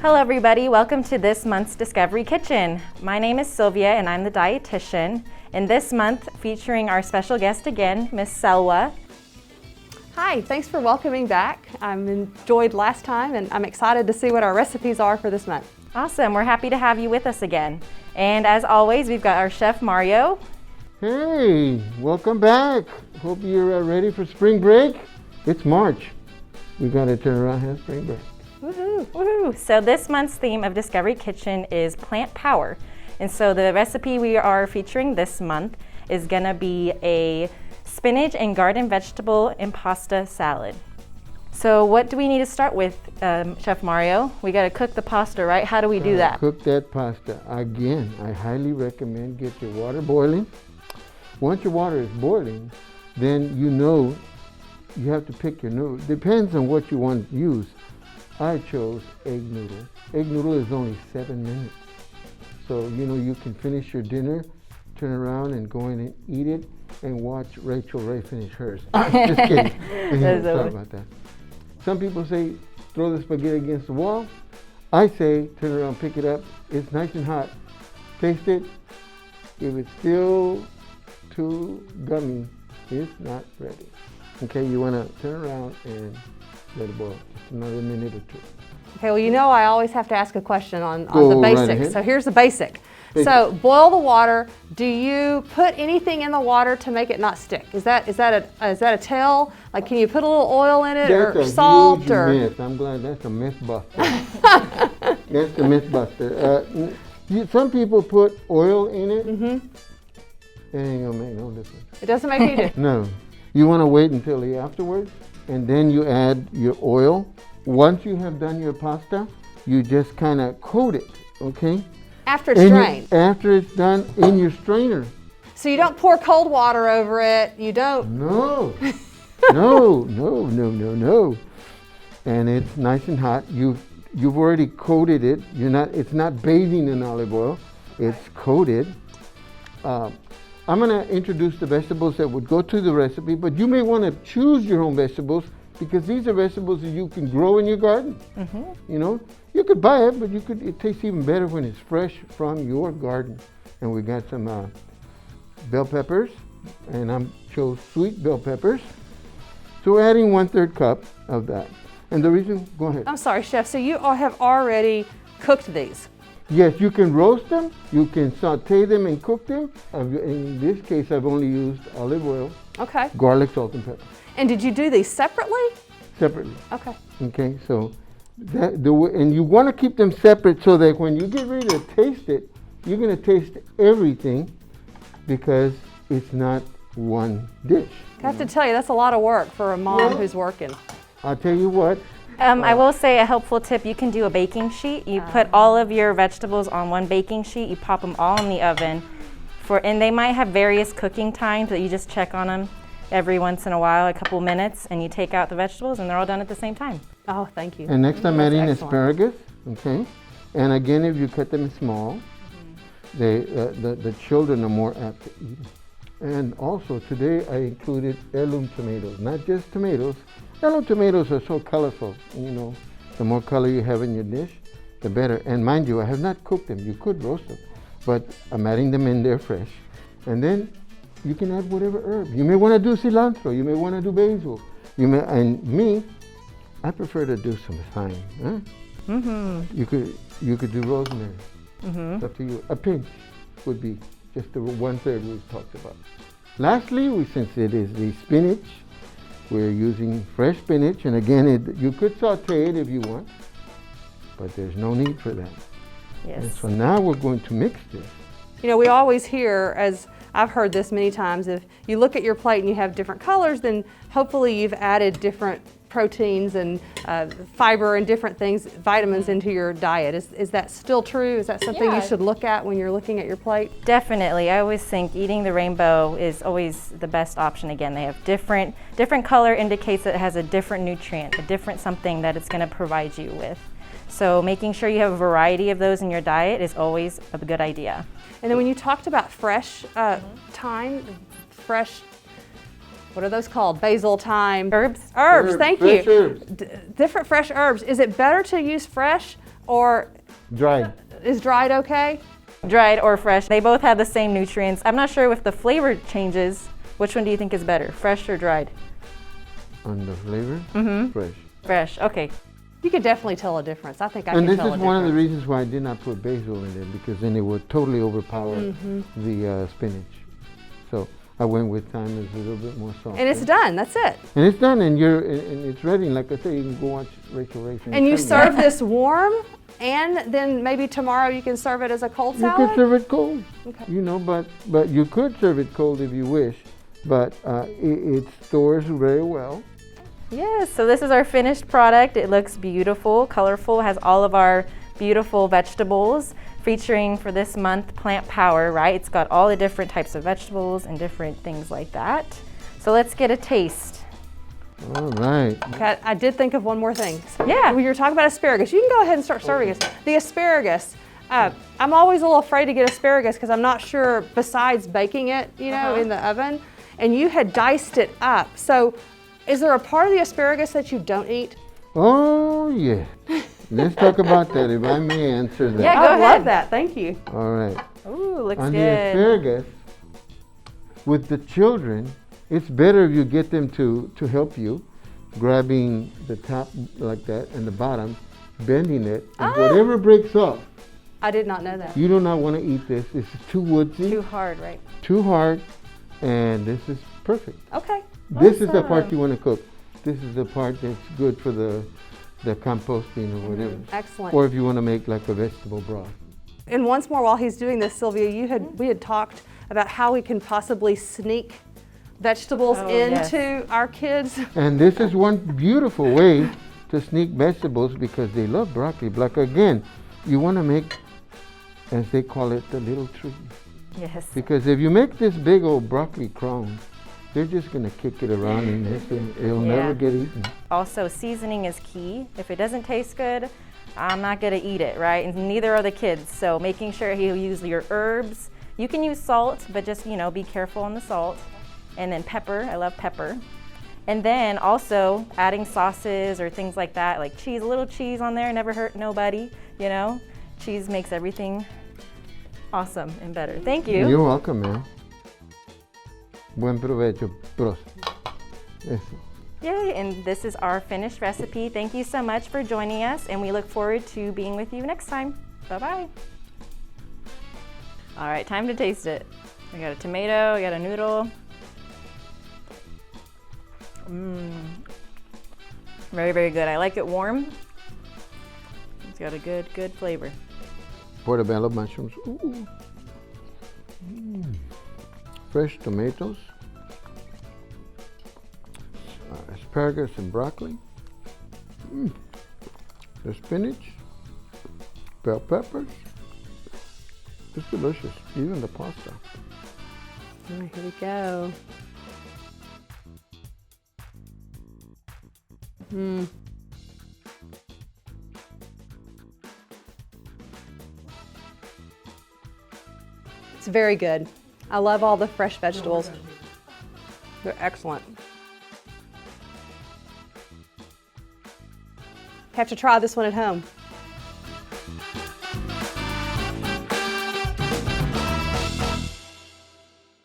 Hello everybody, welcome to this month's Discovery Kitchen. My name is Sylvia and I'm the dietitian. And this month, featuring our special guest again, Miss Selwa. Hi, thanks for welcoming back. I've enjoyed last time and I'm excited to see what our recipes are for this month. Awesome, we're happy to have you with us again. And as always, we've got our chef Mario. Hey, welcome back. Hope you're ready for spring break. It's March. We gotta turn around and have spring break. Woohoo, woohoo. So this month's theme of Discovery Kitchen is plant power. And so the recipe we are featuring this month is gonna be a spinach and garden vegetable impasta salad. So what do we need to start with, Chef Mario? We gotta cook the pasta, right? How do we do that? Cook that pasta. Again, I highly recommend get your water boiling. Once your water is boiling, then you know you have to pick your noodle. Depends on what you want to use. I chose egg noodle. Egg noodle is only 7 minutes. So, you know, you can finish your dinner, turn around and go in and eat it, and watch Rachel Ray finish hers. Just kidding. Sorry about that. Some people say, throw the spaghetti against the wall. I say, turn around, pick it up. It's nice and hot. Taste it. If it's still too gummy, it's not ready. Okay, you want to turn around and let it boil just another minute or two. Okay, well, you know I always have to ask a question on the basics. Right, so here's the basic. So boil the water. Do you put anything in the water to make it not stick? Is that a tell? Like, can you put a little oil in it or salt? That's a huge myth. I'm glad that's a myth buster. That's the myth buster. Some people put oil in it. Mm-hmm. It ain't gonna make no difference. It doesn't make any difference. No. You want to wait until the afterwards, and then you add your oil. Once you have done your pasta, you just kind of coat it, okay? After it's drained? After it's done in your strainer. So you don't pour cold water over it, you don't? No, no. And it's nice and hot. You've already coated it. It's not bathing in olive oil. It's coated. I'm gonna introduce the vegetables that would go to the recipe, but you may want to choose your own vegetables because these are vegetables that you can grow in your garden. Mm-hmm. You know, you could buy it, but it tastes even better when it's fresh from your garden. And we got some bell peppers, and I chose sweet bell peppers. So we're adding 1/3 cup of that. And the reason, go ahead. I'm sorry, Chef, so you have already cooked these? Yes, you can roast them, you can saute them and cook them. In this case, I've only used olive oil, okay, garlic, salt, and pepper. And did you do these separately? Separately. Okay. Okay, so and you want to keep them separate so that when you get ready to taste it, you're going to taste everything because it's not one dish. I have to tell you, that's a lot of work for a mom who's working. I'll tell you what. I will say a helpful tip, you can do a baking sheet. You put all of your vegetables on one baking sheet, you pop them all in the oven, and they might have various cooking times, but you just check on them every once in a while, a couple minutes, and you take out the vegetables and they're all done at the same time. Oh, thank you. And next I'm adding excellent. asparagus, okay? And again, if you cut them small, the children are more apt to eat them. And also today I included heirloom tomatoes, not just tomatoes. Heirloom tomatoes are so colorful, you know. The more color you have in your dish, the better. And mind you, I have not cooked them. You could roast them, but I'm adding them in there fresh. And then you can add whatever herb. You may want to do cilantro. You may want to do basil. I prefer to do some thyme. Huh? Mm-hmm. You could do rosemary. Mm-hmm. It's up to you. A pinch would be just the 1/3 we've talked about. Lastly, since it is the spinach, we're using fresh spinach, and again, you could saute it if you want, but there's no need for that. Yes. And so now we're going to mix this. You know, we always hear, as I've heard this many times, if you look at your plate and you have different colors, then hopefully you've added different proteins and fiber and different things, vitamins into your diet. Is that still true? Is that something you should look at when you're looking at your plate? Definitely. I always think eating the rainbow is always the best option. Again, they have different color indicates that it has a different nutrient, a different something that it's going to provide you with. So making sure you have a variety of those in your diet is always a good idea. And then when you talked about fresh thyme, fresh, what are those called? Basil, thyme. Herbs? Herbs, thank fresh you. Herbs. Different fresh herbs. Is it better to use fresh Or Dried. is dried okay? Dried or fresh, they both have the same nutrients. I'm not sure if the flavor changes. Which one do you think is better, fresh or dried? On the flavor? Fresh. Fresh, okay. You could definitely tell a difference. I think I And can this tell a is difference. one of the reasons why I did not put basil in there, because then it would totally overpower the spinach. So I went with thyme as a little bit more salt. And it's done, that's it. And it's done, and it's ready. Like I say, you can go watch Rachel. And you serve this warm, and then maybe tomorrow you can serve it as a cold You salad? could serve it cold. Okay. You know, but you could serve it cold if you wish. But it stores very well. Yes, so this is our finished product. It looks beautiful, colorful, has all of our beautiful vegetables featuring for this month Plant Power, right? It's got all the different types of vegetables and different things like that. So let's get a taste. All right. Okay, I did think of one more thing. Yeah. When you're talking about asparagus, you can go ahead and start serving us. The asparagus, I'm always a little afraid to get asparagus because I'm not sure, besides baking it, you know, in the oven, and you had diced it up. So is there a part of the asparagus that you don't eat? Oh, yeah. Let's talk about that, if I may answer that. Yeah, go I ahead. love that, thank you. All right. Ooh, looks On the good. asparagus, with the children, it's better if you get them to help you, grabbing the top like that and the bottom, bending it, and whatever breaks off, I did not know that. you do not want to eat this. This is too woodsy, Too hard, right? too hard, and this is perfect. Okay. This is the part Awesome. you want to cook. This is the part that's good for the composting or whatever. Excellent. Or if you want to make like a vegetable broth. And once more, while he's doing this, Sylvia, we had talked about how we can possibly sneak vegetables Oh, yes. into our kids. And this is one beautiful way to sneak vegetables because they love broccoli. Like again, you want to make, as they call it, the little tree. Yes. Because if you make this big old broccoli crown, they're just going to kick it around and it'll never get eaten. Also, seasoning is key. If it doesn't taste good, I'm not gonna eat it, right? And neither are the kids. So making sure you use your herbs. You can use salt, but just, you know, be careful on the salt. And then pepper, I love pepper. And then also adding sauces or things like that, like cheese, a little cheese on there, never hurt nobody, you know? Cheese makes everything awesome and better. Thank you. You're welcome, man. Buen provecho. Prost. Eso. Yay, and this is our finished recipe. Thank you so much for joining us, and we look forward to being with you next time. Bye-bye. All right, time to taste it. We got a tomato, we got a noodle. Very, very good. I like it warm. It's got a good flavor. Portobello mushrooms. Ooh. Fresh tomatoes. Asparagus and broccoli. The spinach. Bell peppers. It's delicious. Even the pasta. All right, here we go. It's very good. I love all the fresh vegetables. They're excellent. Have to try this one at home.